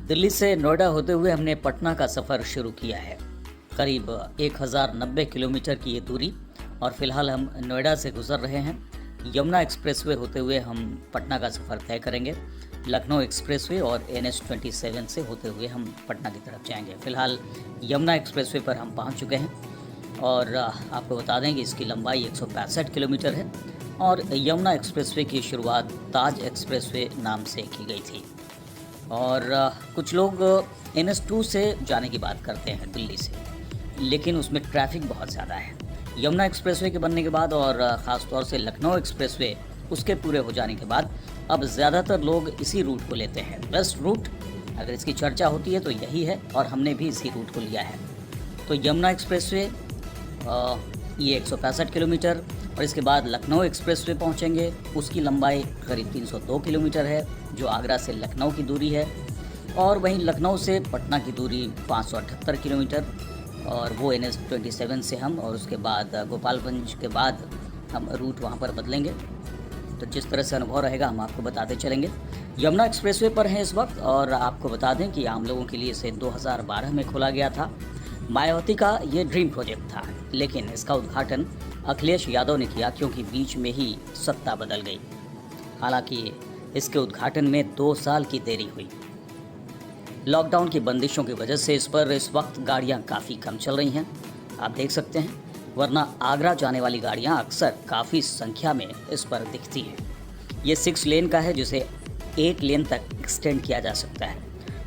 दिल्ली से नोएडा होते हुए हमने पटना का सफ़र शुरू किया है। करीब 1090 किलोमीटर की ये दूरी और फिलहाल हम नोएडा से गुजर रहे हैं। यमुना एक्सप्रेसवे होते हुए हम पटना का सफ़र तय करेंगे। लखनऊ एक्सप्रेसवे और NH27 से होते हुए हम पटना की तरफ जाएंगे। फ़िलहाल यमुना एक्सप्रेसवे पर हम पहुंच चुके हैं और आपको बता दें कि इसकी लंबाई 165 किलोमीटर है और यमुना एक्सप्रेसवे की शुरुआत ताज एक्सप्रेसवे नाम से की गई थी। और कुछ लोग NH2 से जाने की बात करते हैं दिल्ली से, लेकिन उसमें ट्रैफिक बहुत ज़्यादा है। यमुना एक्सप्रेसवे के बनने के बाद और ख़ास तौर से लखनऊ एक्सप्रेसवे उसके पूरे हो जाने के बाद अब ज़्यादातर लोग इसी रूट को लेते हैं। बेस्ट रूट अगर इसकी चर्चा होती है तो यही है और हमने भी इसी रूट को लिया है। तो यमुना एक्सप्रेसवे ये 165 किलोमीटर और इसके बाद लखनऊ एक्सप्रेसवे पहुंचेंगे। उसकी लंबाई करीब 302 किलोमीटर है, जो आगरा से लखनऊ की दूरी है। और वहीं लखनऊ से पटना की दूरी 578 किलोमीटर और वो NH27 से हम और उसके बाद गोपालगंज के बाद हम रूट वहां पर बदलेंगे। तो जिस तरह से अनुभव रहेगा हम आपको बताते चलेंगे। यमुना एक्सप्रेसवे पर हैं इस वक्त और आपको बता दें कि आम लोगों के लिए इसे 2012 में खोला गया था। मायावती का ये ड्रीम प्रोजेक्ट था, लेकिन इसका उद्घाटन अखिलेश यादव ने किया क्योंकि बीच में ही सत्ता बदल गई। हालांकि इसके उद्घाटन में 2 साल की देरी हुई। लॉकडाउन की बंदिशों की वजह से इस पर इस वक्त गाड़ियां काफ़ी कम चल रही हैं, आप देख सकते हैं, वरना आगरा जाने वाली गाड़ियां अक्सर काफ़ी संख्या में इस पर दिखती हैं। ये 6 लेन का है जिसे 8 लेन तक एक्सटेंड किया जा सकता है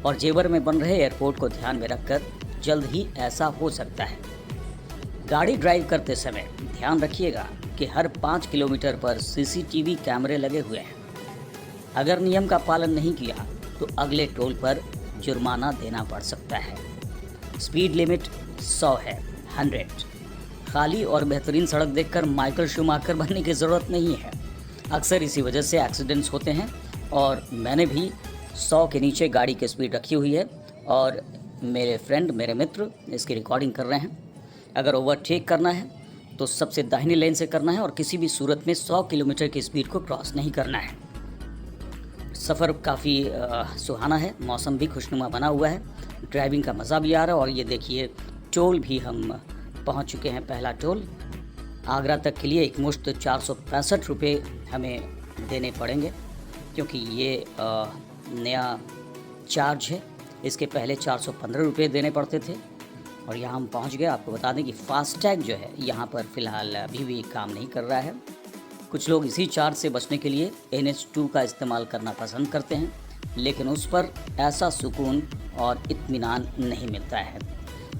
और जेवर में बन रहे एयरपोर्ट को ध्यान में रखकर जल्द ही ऐसा हो सकता है। गाड़ी ड्राइव करते समय ध्यान रखिएगा कि हर 5 किलोमीटर पर CCTV कैमरे लगे हुए हैं। अगर नियम का पालन नहीं किया तो अगले टोल पर जुर्माना देना पड़ सकता है। स्पीड लिमिट 100 है, 100। खाली और बेहतरीन सड़क देखकर माइकल शूमाकर बनने की ज़रूरत नहीं है। अक्सर इसी वजह से एक्सीडेंट्स होते हैं और मैंने भी 100 के नीचे गाड़ी की स्पीड रखी हुई है और मेरे मित्र इसकी रिकॉर्डिंग कर रहे हैं। अगर ओवरटेक करना है तो सबसे दाहिनी लेन से करना है और किसी भी सूरत में 100 किलोमीटर की स्पीड को क्रॉस नहीं करना है। सफ़र काफ़ी सुहाना है, मौसम भी खुशनुमा बना हुआ है, ड्राइविंग का मज़ा भी आ रहा है। और ये देखिए टोल भी हम पहुंच चुके हैं। पहला टोल आगरा तक के लिए एकमुश्त 465 रुपये हमें देने पड़ेंगे क्योंकि ये नया चार्ज है। इसके पहले 415 रुपये देने पड़ते थे और यहाँ हम पहुँच गए। आपको बता दें कि फास्टैग जो है यहाँ पर फ़िलहाल अभी भी काम नहीं कर रहा है। कुछ लोग इसी चार्ज से बचने के लिए NH2 का इस्तेमाल करना पसंद करते हैं, लेकिन उस पर ऐसा सुकून और इत्मीनान नहीं मिलता है।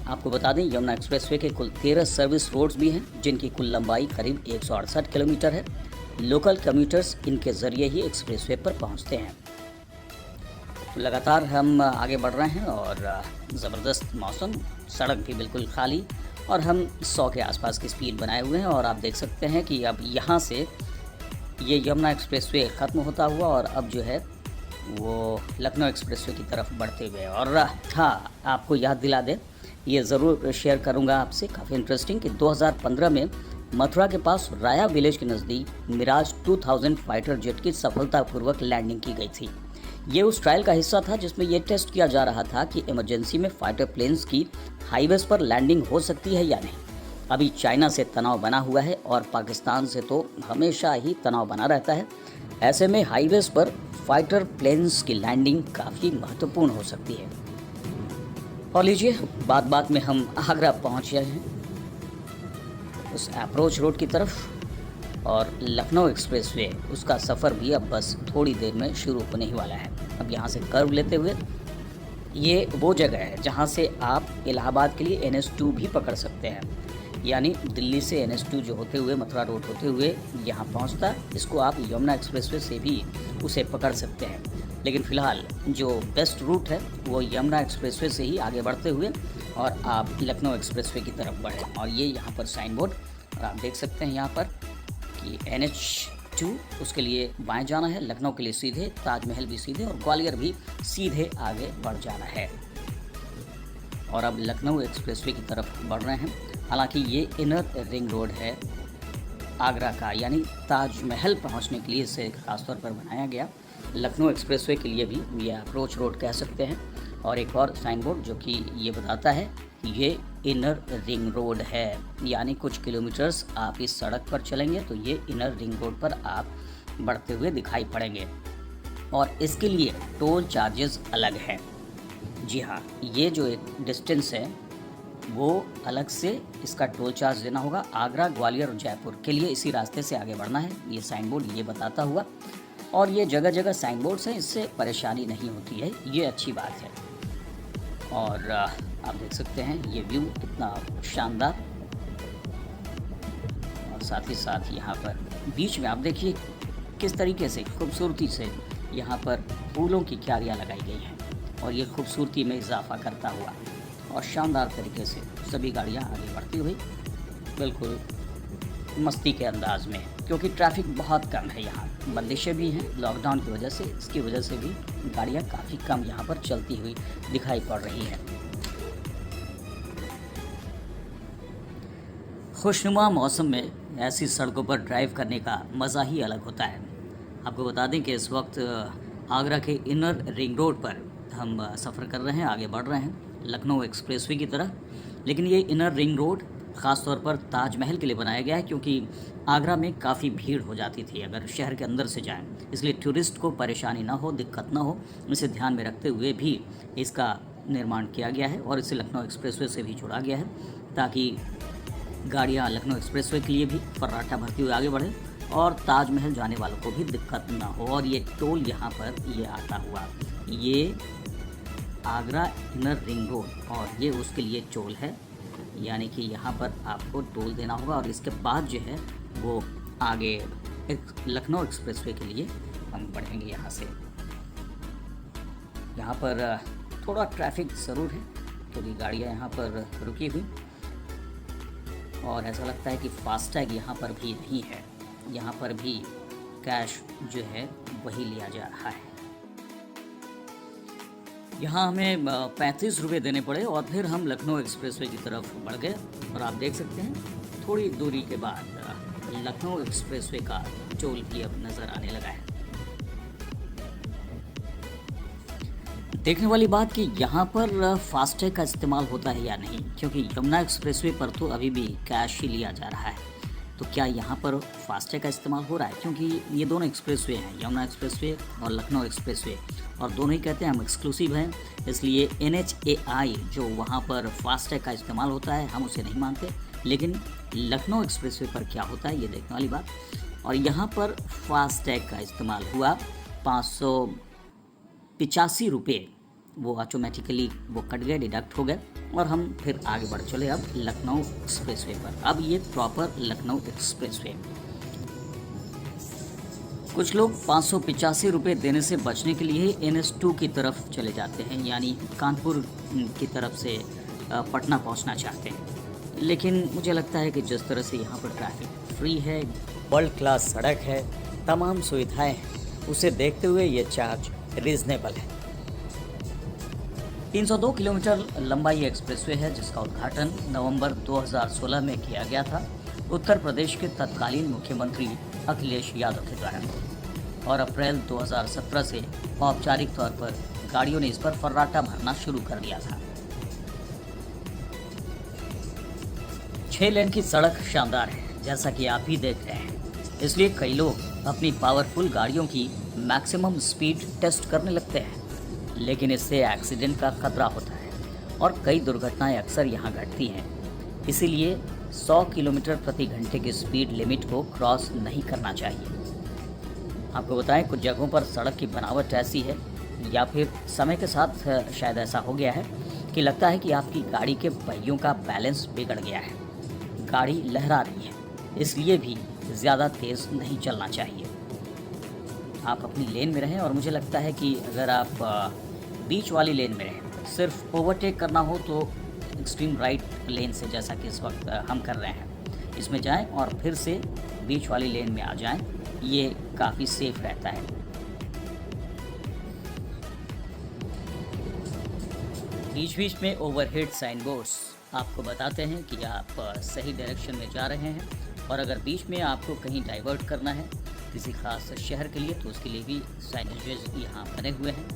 आपको बता दें यमुना एक्सप्रेसवे के कुल 13 सर्विस रोड्स भी हैं जिनकी कुल लंबाई करीब 168 किलोमीटर है। लोकल कम्यूटर्स इनके ज़रिए ही एक्सप्रेसवे पर पहुँचते हैं। लगातार हम आगे बढ़ रहे हैं और ज़बरदस्त मौसम, सड़क भी बिल्कुल खाली और हम 100 के आसपास की स्पीड बनाए हुए हैं। और आप देख सकते हैं कि अब यहाँ से ये यमुना एक्सप्रेसवे ख़त्म होता हुआ और अब जो है वो लखनऊ एक्सप्रेसवे की तरफ बढ़ते हुए। और हाँ, आपको याद दिला दें, ये ज़रूर शेयर करूँगा आपसे, काफ़ी इंटरेस्टिंग, कि 2015 में मथुरा के पास राया विलेज के नज़दीक मिराज 2000 फाइटर जेट की सफलतापूर्वक लैंडिंग की गई थी। ये उस ट्रायल का हिस्सा था जिसमें ये टेस्ट किया जा रहा था कि इमरजेंसी में फाइटर प्लेन्स की हाईवेज पर लैंडिंग हो सकती है या नहीं। अभी चाइना से तनाव बना हुआ है और पाकिस्तान से तो हमेशा ही तनाव बना रहता है। ऐसे में हाईवेज पर फाइटर प्लेन्स की लैंडिंग काफ़ी महत्वपूर्ण हो सकती है। और लीजिए, बात में हम आगरा पहुँच रहे हैं उस अप्रोच रोड की तरफ और लखनऊ एक्सप्रेसवे उसका सफ़र भी अब बस थोड़ी देर में शुरू होने ही वाला है। अब यहाँ से कर्व लेते हुए ये वो जगह है जहाँ से आप इलाहाबाद के लिए NH2 भी पकड़ सकते हैं, यानी दिल्ली से NH2 जो होते हुए मथुरा रोड होते हुए यहाँ पहुँचता है, इसको आप यमुना एक्सप्रेसवे से भी उसे पकड़ सकते हैं। लेकिन फ़िलहाल जो बेस्ट रूट है वो यमुना एक्सप्रेसवे से ही आगे बढ़ते हुए और आप लखनऊ एक्सप्रेसवे की तरफ बढ़ें। और ये यहाँ पर साइन बोर्ड और आप देख सकते हैं यहाँ पर कि NH2 उसके लिए बाएं जाना है, लखनऊ के लिए सीधे, ताजमहल भी सीधे और ग्वालियर भी सीधे आगे बढ़ जाना है। और अब लखनऊ एक्सप्रेसवे की तरफ बढ़ रहे हैं। हालांकि ये इनर रिंग रोड है आगरा का, यानी ताजमहल पहुंचने के लिए इसे खासतौर पर बनाया गया। लखनऊ एक्सप्रेसवे के लिए भी ये अप्रोच रोड कह सकते हैं और एक और साइन बोर्ड जो कि ये बताता है कि ये इनर रिंग रोड है, यानी कुछ किलोमीटर्स आप इस सड़क पर चलेंगे तो ये इनर रिंग रोड पर आप बढ़ते हुए दिखाई पड़ेंगे और इसके लिए टोल चार्जेस अलग हैं। जी हाँ, ये जो एक डिस्टेंस है वो अलग से इसका टोल चार्ज देना होगा। आगरा, ग्वालियर और जयपुर के लिए इसी रास्ते से आगे बढ़ना है, ये साइन बोर्ड ये बताता हुआ। और ये जगह जगह साइन बोर्ड्स हैं, इससे परेशानी नहीं होती है, ये अच्छी बात है। और आप देख सकते हैं ये व्यू कितना शानदार, और साथ ही साथ यहाँ पर बीच में आप देखिए किस तरीके से खूबसूरती से यहाँ पर फूलों की क्यारियाँ लगाई गई हैं और ये खूबसूरती में इजाफा करता हुआ और शानदार तरीके से सभी गाड़ियाँ आगे बढ़ती हुई बिल्कुल मस्ती के अंदाज में, क्योंकि ट्रैफिक बहुत कम है यहाँ, बंदिशें भी हैं लॉकडाउन की वजह से, इसकी वजह से भी गाड़ियाँ काफ़ी कम यहाँ पर चलती हुई दिखाई पड़ रही हैं। खुशनुमा मौसम में ऐसी सड़कों पर ड्राइव करने का मज़ा ही अलग होता है। आपको बता दें कि इस वक्त आगरा के इनर रिंग रोड पर हम सफ़र कर रहे हैं, आगे बढ़ रहे हैं लखनऊ एक्सप्रेसवे की तरह। लेकिन ये इनर रिंग रोड ख़ास तौर पर ताजमहल के लिए बनाया गया है, क्योंकि आगरा में काफ़ी भीड़ हो जाती थी अगर शहर के अंदर से जाएं, इसलिए टूरिस्ट को परेशानी ना हो, दिक्कत ना हो, इसे ध्यान में रखते हुए भी इसका निर्माण किया गया है और इसे लखनऊ एक्सप्रेसवे से भी जोड़ा गया है, ताकि गाड़ियाँ लखनऊ एक्सप्रेसवे के लिए भी फर्राटा भरती हुई आगे बढ़े और ताजमहल जाने वालों को भी दिक्कत ना हो। और ये टोल यहाँ पर ये आता हुआ, ये आगरा इनर रिंग रोड और ये उसके लिए टोल है, यानी कि यहाँ पर आपको टोल देना होगा और इसके बाद जो है वो आगे लखनऊ एक्सप्रेसवे के लिए हम बढ़ेंगे यहाँ से। यहाँ पर थोड़ा ट्रैफिक ज़रूर है क्योंकि गाड़ियाँ यहाँ पर रुकी हुई और ऐसा लगता है कि फास्टैग यहाँ पर भी नहीं है, यहाँ पर भी कैश जो है वही लिया जा रहा है। यहाँ हमें 35 रुपये देने पड़े और फिर हम लखनऊ एक्सप्रेसवे की तरफ बढ़ गए और आप देख सकते हैं थोड़ी दूरी के बाद लखनऊ एक्सप्रेसवे का टोल भी अब नज़र आने लगा है। देखने वाली बात कि यहाँ पर फास्टैग का इस्तेमाल होता है या नहीं, क्योंकि यमुना एक्सप्रेसवे पर तो अभी भी कैश ही लिया जा रहा है, तो क्या यहाँ पर फास्टैग का इस्तेमाल हो रहा है? क्योंकि ये दोनों एक्सप्रेसवे हैं, यमुना एक्सप्रेसवे और लखनऊ एक्सप्रेसवे, और दोनों ही कहते हैं हम एक्सक्लूसिव हैं, इसलिए NHAI जो वहाँ पर फास्टैग का इस्तेमाल होता है हम उसे नहीं मानते। लेकिन लखनऊ एक्सप्रेसवे पर क्या होता है ये देखने वाली बात। और यहाँ पर फास्टैग का इस्तेमाल हुआ 585 रुपये, वो ऑटोमेटिकली वो कट गए, डिडक्ट हो गए और हम फिर आगे बढ़ चले अब लखनऊ एक्सप्रेसवे पर। अब ये प्रॉपर लखनऊ एक्सप्रेसवे, कुछ लोग 585 रुपये देने से बचने के लिए NS2 की तरफ चले जाते हैं, यानी कानपुर की तरफ से पटना पहुंचना चाहते हैं। लेकिन मुझे लगता है कि जिस तरह से यहाँ पर ट्रैफिक फ्री है, वर्ल्ड क्लास सड़क है, तमाम सुविधाएं हैं, उसे देखते हुए ये चार्ज रीजनेबल है। 302 किलोमीटर लंबा ये एक्सप्रेसवे है जिसका उद्घाटन नवंबर 2016 में किया गया था उत्तर प्रदेश के तत्कालीन मुख्यमंत्री अखिलेश यादव के द्वारा, और अप्रैल 2017 से औपचारिक तौर पर गाड़ियों ने इस पर फर्राटा भरना शुरू कर दिया था। 6 लेन की सड़क शानदार है जैसा कि आप ही देख रहे हैं, इसलिए कई लोग अपनी पावरफुल गाड़ियों की मैक्सिमम स्पीड टेस्ट करने लगते हैं, लेकिन इससे एक्सीडेंट का खतरा होता है और कई दुर्घटनाएं अक्सर यहाँ घटती हैं। इसीलिए 100 किलोमीटर प्रति घंटे की स्पीड लिमिट को क्रॉस नहीं करना चाहिए। आपको बताएं, कुछ जगहों पर सड़क की बनावट ऐसी है या फिर समय के साथ शायद ऐसा हो गया है कि लगता है कि आपकी गाड़ी के पहियों का बैलेंस बिगड़ गया है, गाड़ी लहरा रही है, इसलिए भी ज़्यादा तेज़ नहीं चलना चाहिए। आप अपनी लेन में रहें और मुझे लगता है कि अगर आप बीच वाली लेन में रहें, सिर्फ ओवरटेक करना हो तो एक्सट्रीम राइट लेन से, जैसा कि इस वक्त हम कर रहे हैं, इसमें जाएं और फिर से बीच वाली लेन में आ जाएं, ये काफ़ी सेफ रहता है। बीच बीच में ओवरहेड साइन बोर्ड्स आपको बताते हैं कि आप सही डायरेक्शन में जा रहे हैं, और अगर बीच में आपको कहीं डाइवर्ट करना है किसी खास शहर के लिए तो उसके लिए भी साइनेजेस यहाँ बने हुए हैं।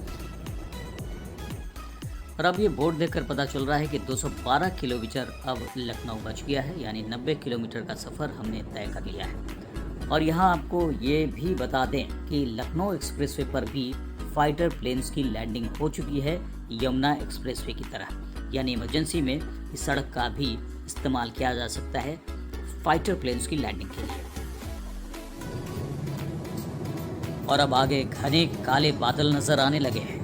और अब ये बोर्ड देखकर पता चल रहा है कि 212 किलोमीटर अब लखनऊ बच गया है, यानी 90 किलोमीटर का सफ़र हमने तय कर लिया है। और यहाँ आपको ये भी बता दें कि लखनऊ एक्सप्रेसवे पर भी फाइटर प्लेन्स की लैंडिंग हो चुकी है यमुना एक्सप्रेसवे की तरह, यानी इमरजेंसी में इस सड़क का भी इस्तेमाल किया जा सकता है फाइटर प्लेन्स की लैंडिंग के लिए। और अब आगे घने काले बादल नजर आने लगे हैं।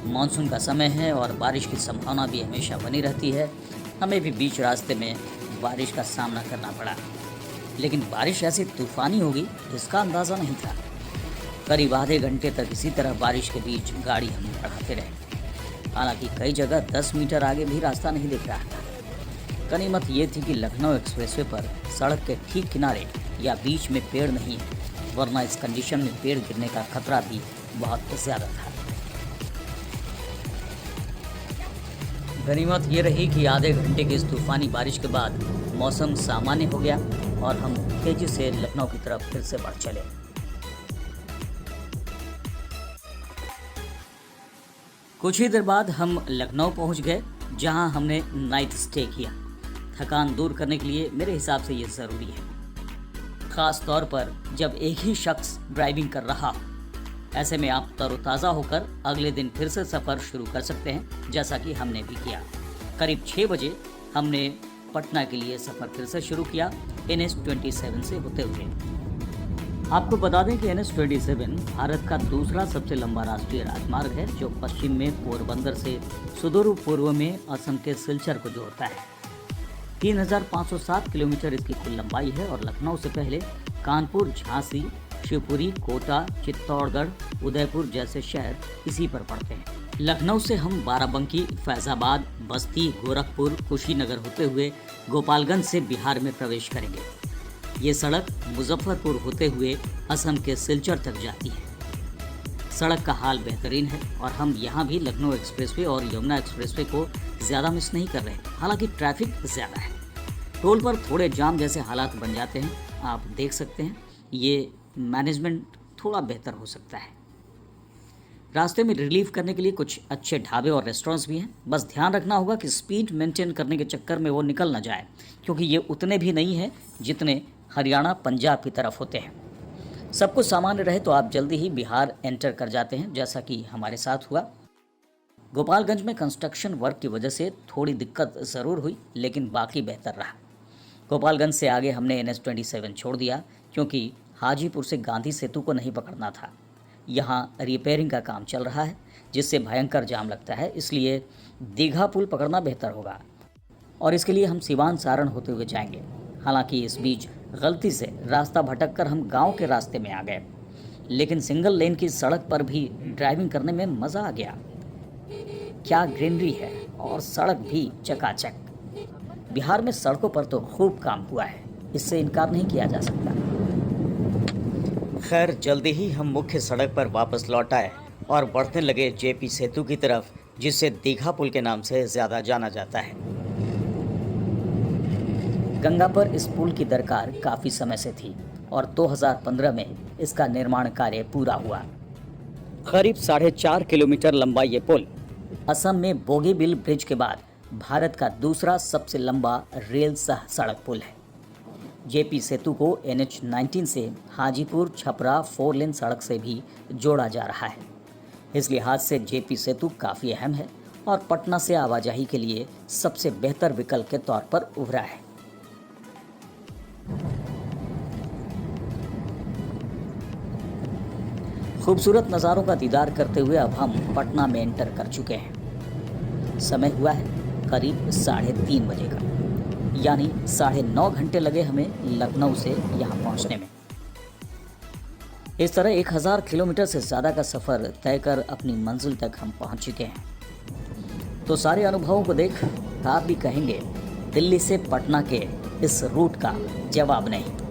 मानसून का समय है और बारिश की संभावना भी हमेशा बनी रहती है। हमें भी बीच रास्ते में बारिश का सामना करना पड़ा, लेकिन बारिश ऐसी तूफानी होगी इसका अंदाज़ा नहीं था। करीब आधे घंटे तक इसी तरह बारिश के बीच गाड़ी हम बढ़ाते रहे। हालांकि कई जगह 10 मीटर आगे भी रास्ता नहीं दिख रहा था। गनीमत ये थी कि लखनऊ एक्सप्रेसवे पर सड़क के ठीक किनारे या बीच में पेड़ नहीं है, वरना इस कंडीशन में पेड़ गिरने का खतरा भी बहुत ज़्यादा था। गनीमत ये रही कि आधे घंटे की इस तूफानी बारिश के बाद मौसम सामान्य हो गया और हम तेजी से लखनऊ की तरफ फिर से बढ़ चले। कुछ ही देर बाद हम लखनऊ पहुंच गए, जहां हमने नाइट स्टे किया। थकान दूर करने के लिए मेरे हिसाब से ये ज़रूरी है, ख़ास तौर पर जब एक ही शख्स ड्राइविंग कर रहा हो। ऐसे में आप तरोताज़ा होकर अगले दिन फिर से सफ़र शुरू कर सकते हैं, जैसा कि हमने भी किया। करीब 6 बजे हमने पटना के लिए सफ़र फिर से शुरू किया NH 27 से होते हुए। आपको बता दें कि NH 27 भारत का दूसरा सबसे लंबा राष्ट्रीय राजमार्ग है, जो पश्चिम में पोरबंदर से सुदूर पूर्व में असम के सिलचर को जोड़ता है। 3507 किलोमीटर इसकी कुल लंबाई है और लखनऊ से पहले कानपुर, झांसी, शिवपुरी, कोटा, चित्तौड़गढ़, उदयपुर जैसे शहर इसी पर पड़ते हैं। लखनऊ से हम बाराबंकी, फैजाबाद, बस्ती, गोरखपुर, कुशीनगर होते हुए गोपालगंज से बिहार में प्रवेश करेंगे। ये सड़क मुजफ्फरपुर होते हुए असम के सिलचर तक जाती है। सड़क का हाल बेहतरीन है और हम यहाँ भी लखनऊ एक्सप्रेसवे और यमुना एक्सप्रेसवे को ज़्यादा मिस नहीं कर रहे। हालांकि ट्रैफिक ज़्यादा है, टोल पर थोड़े जाम जैसे हालात बन जाते हैं। आप देख सकते हैं ये मैनेजमेंट थोड़ा बेहतर हो सकता है। रास्ते में रिलीफ करने के लिए कुछ अच्छे ढाबे और रेस्टोरेंट्स भी हैं। बस ध्यान रखना होगा कि स्पीड मेंटेन करने के चक्कर में वो निकल ना जाए, क्योंकि ये उतने भी नहीं हैं जितने हरियाणा, पंजाब की तरफ होते हैं। सब कुछ सामान्य रहे तो आप जल्दी ही बिहार एंटर कर जाते हैं, जैसा कि हमारे साथ हुआ। गोपालगंज में कंस्ट्रक्शन वर्क की वजह से थोड़ी दिक्कत ज़रूर हुई, लेकिन बाकी बेहतर रहा। गोपालगंज से आगे हमने NH 27 छोड़ दिया, क्योंकि हाजीपुर से गांधी सेतु को नहीं पकड़ना था। यहाँ रिपेयरिंग का काम चल रहा है, जिससे भयंकर जाम लगता है, इसलिए दीघा पुल पकड़ना बेहतर होगा और इसके लिए हम सिवान, सारण होते हुए जाएंगे। हालांकि इस बीच गलती से रास्ता भटककर हम गांव के रास्ते में आ गए, लेकिन सिंगल लेन की सड़क पर भी ड्राइविंग करने में मज़ा आ गया। क्या ग्रीनरी है और सड़क भी चकाचक। बिहार में सड़कों पर तो खूब काम हुआ है, इससे इनकार नहीं किया जा सकता। खैर, जल्दी ही हम मुख्य सड़क पर वापस लौट आए और बढ़ने लगे JP सेतु की तरफ, जिसे दीघा पुल के नाम से ज़्यादा जाना जाता है। गंगा पर इस पुल की दरकार काफ़ी समय से थी और 2015 में इसका निर्माण कार्य पूरा हुआ। करीब 4.5 किलोमीटर लंबा ये पुल असम में बोगीबिल ब्रिज के बाद भारत का दूसरा सबसे लंबा रेल सह सड़क पुल है। JP सेतु को NH 19 से हाजीपुर छपरा 4 लेन सड़क से भी जोड़ा जा रहा है। इस लिहाज से JP सेतु काफ़ी अहम है और पटना से आवाजाही के लिए सबसे बेहतर विकल्प के तौर पर उभरा है। खूबसूरत नज़ारों का दीदार करते हुए अब हम पटना में एंटर कर चुके हैं। समय हुआ है करीब 3:30 बजे का, यानी 9.5 घंटे लगे हमें लखनऊ से यहाँ पहुँचने में। इस तरह 1000 किलोमीटर से ज़्यादा का सफ़र तय कर अपनी मंजिल तक हम पहुँच चुके हैं। तो सारे अनुभवों को देख आप भी कहेंगे दिल्ली से पटना के इस रूट का जवाब नहीं।